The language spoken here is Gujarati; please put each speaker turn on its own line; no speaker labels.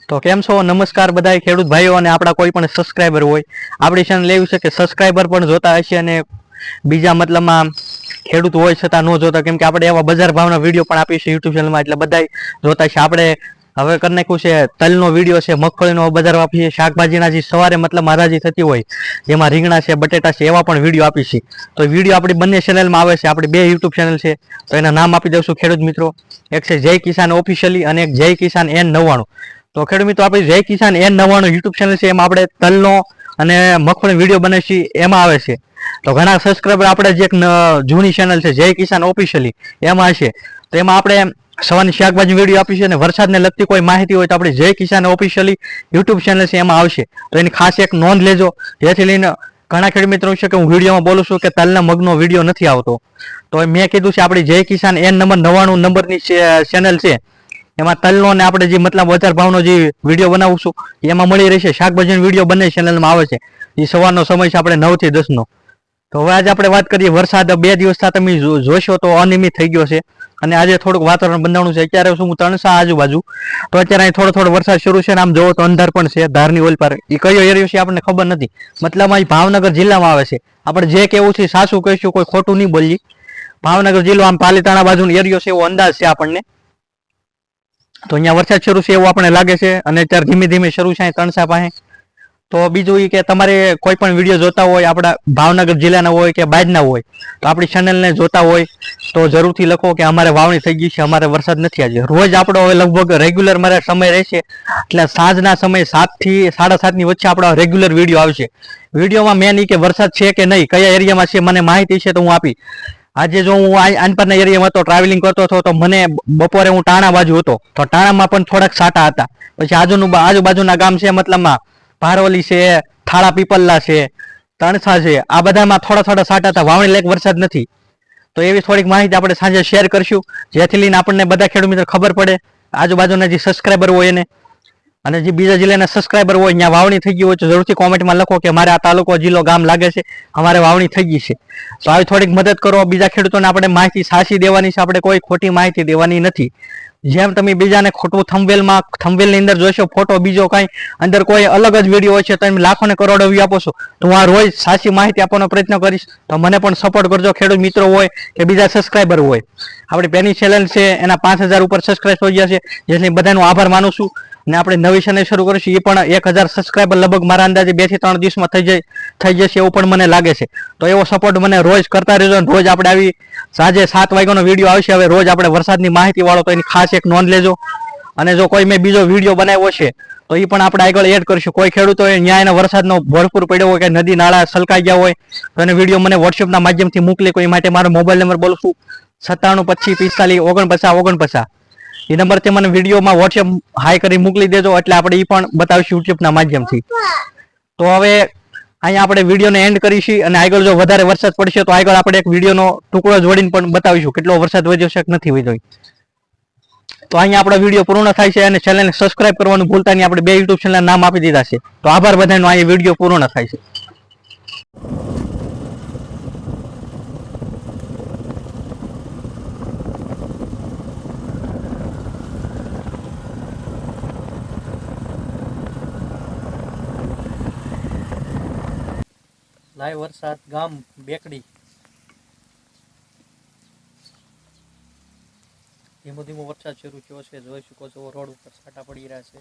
તો કેમ છો? નમસ્કાર બધાય ખેડૂત ભાઈઓ અને આપણા કોઈ પણ સબસ્ક્રાઈબર હોય આપણી ચેનલ એવી છે કે સબસ્ક્રાઈબર પણ જોતા હશે અને બીજા મતલબમાં ખેડૂત હોય છતાં ન જોતા, કેમ કે આપણે એવા બજાર ભાવના વિડીયો પણ આપીશું યુટ્યુબ ચેનલમાં, એટલે બધાય જોતા છે. આપણે હવે કરી નાખ્યું છે તલનો વિડીયો છે, મગફળીનો બજાર આપીએ, શાકભાજીના જે સવારે મતલબ હરાજી થતી હોય જેમાં રીંગણા છે, બટેટા છે, એવા પણ વિડીયો આપીશું. તો વિડીયો આપણી બંને ચેનલમાં આવે છે, આપણી બે યુટ્યુબ ચેનલ છે. તો એના નામ આપી દઉં છું ખેડૂત મિત્રો. એક છે જય કિસાન ઓફિશિયલી અને એક જય કિસાન N99. તો ખેડૂત મિત્રો, આપણી જય કિસાન N99 યુટ્યુબ ચેનલ છે, એમાં આપણે તલનો અને મગફળી વિડીયો બને છે, એમાં આવે છે. તો ઘણા સબસ્ક્રાઈબર આપણે જે એક જૂની ચેનલ છે જય કિસાન ઓફિશિયલી, એમાં હશે. તો એમાં આપણે સવારની શાકભાજી વિડીયો આપી છે અને વરસાદને લગતી કોઈ માહિતી હોય તો આપણે જય કિસાન ઓફિશિયલી યુટ્યુબ ચેનલ છે, એમાં આવશે. તો એની ખાસ એક નોંધ લેજો, જેથી લઈને ઘણા ખેડૂત મિત્રો છે કે હું વિડીયોમાં બોલું છું કે તલના મગનો વિડીયો નથી આવતો. તો મેં કીધું છે આપણી જય કિસાન N99 નંબરની ચેનલ છે, એમાં તલનો ને આપણે જે મતલબ બજાર ભાવનો જે વિડીયો બનાવું છું એમાં મળી રહેશે. શાકભાજીનો વિડીયો બંને ચેનલમાં આવે છે. એ સવારનો સમય છે આપણે 9 થી 10 નો. તો હવે આજે આપણે વાત કરીએ વરસાદ. 2 દિવસથી તમે જોશો તો અનિયમિત થઈ ગયો છે અને આજે થોડુંક વાતાવરણ બંધાણું છે. અત્યારે શું હું તણસા આજુબાજુ, તો અત્યારે અહીં થોડો વરસાદ શરૂ છે અને આમ જોવો તો અંધાર પણ છે. ધારની ઓલ પર એ કયો એરિયો છે આપણને ખબર નથી, મતલબ અહીં ભાવનગર જિલ્લામાં આવે છે. આપણે જે કેવું છે સાચું કહીશું, કોઈ ખોટું નહીં બોલીએ. ભાવનગર જિલ્લો આમ પાલીતાણા બાજુનો એરિયો છે એવો અંદાજ છે આપણને. તો અહીંયા વરસાદ શરૂ છે એવું આપણે લાગે છે અને અત્યારે ધીમે ધીમે શરૂ છે તણસા પાસે. તો બીજું એ કે તમારે કોઈ પણ વિડીયો જોતા હોય આપણા ભાવનગર જિલ્લાના હોય કે બહારના હોય, તો આપણી ચેનલને જોતા હોય તો જરૂરથી લખો કે અમારે વાવણી થઈ ગઈ છે, અમારે વરસાદ નથી આજે. રોજ આપણો હવે લગભગ રેગ્યુલર મારે સમય રહેશે, એટલે સાંજના સમય 7 થી 7:30 ની વચ્ચે આપણો રેગ્યુલર વિડીયો આવશે. વિડીયોમાં મેન એ કે વરસાદ છે કે નહીં, કયા એરિયામાં છે, મને માહિતી છે તો હું આપી. આજે જો હું આનપરના એરિયામાં હતો, ટ્રાવેલિંગ કરતો હતો, તો મને બપોરે હું ટાણા બાજુ હતો તો ટાણામાં પણ થોડાક સાટા હતા. પછી આજુબાજુના ગામ છે, મતલબમાં ભારવલી છે, થાળા પીપલ્લા છે, તણસા છે, આ બધામાં થોડા સાટા હતા. વાવણી લાયક વરસાદ નથી. તો એવી થોડીક માહિતી આપણે સાંજે શેર કરશું, જેથી લઈને આપણને બધા ખેડૂત મિત્રો ખબર પડે, આજુબાજુના જે સબસ્ક્રાઈબર હોય એને. અને જે બીજા જિલ્લાના સબસ્ક્રાઈબર હોય ત્યાં વાવણી થઈ ગઈ હોય તો જરૂરથી કોમેન્ટમાં લખો કે મારે આ તાલુકો જિલ્લો ગામ લાગે છે, અમારે વાવણી થઈ ગઈ છે. તો આવી થોડીક મદદ કરો. બીજા ખેડૂતોને આપણે માહિતી સાચી દેવાની છે, આપણે કોઈ ખોટી માહિતી દેવાની નથી. જેમ તમે બીજાને ખોટું થંબવેલની અંદર જોશો ફોટો બીજો કાંઈ, અંદર કોઈ અલગ જ વિડીયો હોય છે, તમે લાખો ને કરોડો વ્યૂ આપો છો. તો હું આ રોજ સાચી માહિતી આપવાનો પ્રયત્ન કરીશ. તો મને પણ સપોર્ટ કરજો, ખેડૂત મિત્રો હોય કે બીજા સબસ્ક્રાઈબર હોય. આપણી પેની ચેનલ છે એના 5000 ઉપર સબસ્ક્રાઈબ થઈ ગયા છે, જેથી બધાનો આભાર માનું છું. ને આપણે નવી ચેનલ શરૂ કરીશું, એ પણ 1000 સબસ્ક્રાઈબર લગભગ મારા અંદાજે 2 થી 3 દિવસમાં થઈ જશે એવું પણ મને લાગે છે. તો એવો સપોર્ટ મને રોજ કરતા રહેજો. રોજ આપણે આવી સાંજે 7 વાગ્યાનો વિડીયો આવશે. હવે રોજ આપણે વરસાદની માહિતી વાળો, તો એની ખાસ એક નોંધ લેજો. અને જો કોઈ મેં બીજો વિડીયો બનાવ્યો છે તો એ પણ આપણે આગળ એડ કરીશું. કોઈ ખેડૂતોએ ન્યાયનો વરસાદનો ભરપૂર પડ્યો હોય કે નદી નાળા છલકાઈ ગયા હોય તો એને વિડીયો મને વોટ્સએપના માધ્યમથી મોકલી. કોઈ માટે મારો મોબાઈલ નંબર બોલું છું 97 25 45 49 એ નંબરથી મને વિડીયોમાં વોટ્સએપ હાઈ કરી મોકલી દેજો, એટલે આપણે એ પણ બતાવીશું યુટ્યુબના માધ્યમથી. તો હવે અહીંયા આપણે વિડીયોને એન્ડ કરીશું અને આગળ જો વધારે વરસાદ પડશે તો આગળ આપણે એક વિડીયોનો ટુકડો જોડીને પણ બતાવીશું કેટલો વરસાદ વધ્યો છે કે નથી વધ્યો. તો અહીંયા આપણો વિડીયો પૂર્ણ થાય છે અને ચેનલને સબસ્ક્રાઇબ કરવાનું ભૂલતા નહીં. આપણે બે યુટ્યુબ ચેનલના નામ આપી દીધા છે. તો આભાર બધાનો. અહીંયા વિડીયો પૂર્ણ થાય છે. લાઈવ વરસાદ ગામ બેકડી. ધીમો ધીમો વરસાદ શરૂ થયો છે, જોઈ શકો છો રોડ ઉપર છાંટા પડી રહ્યા છે.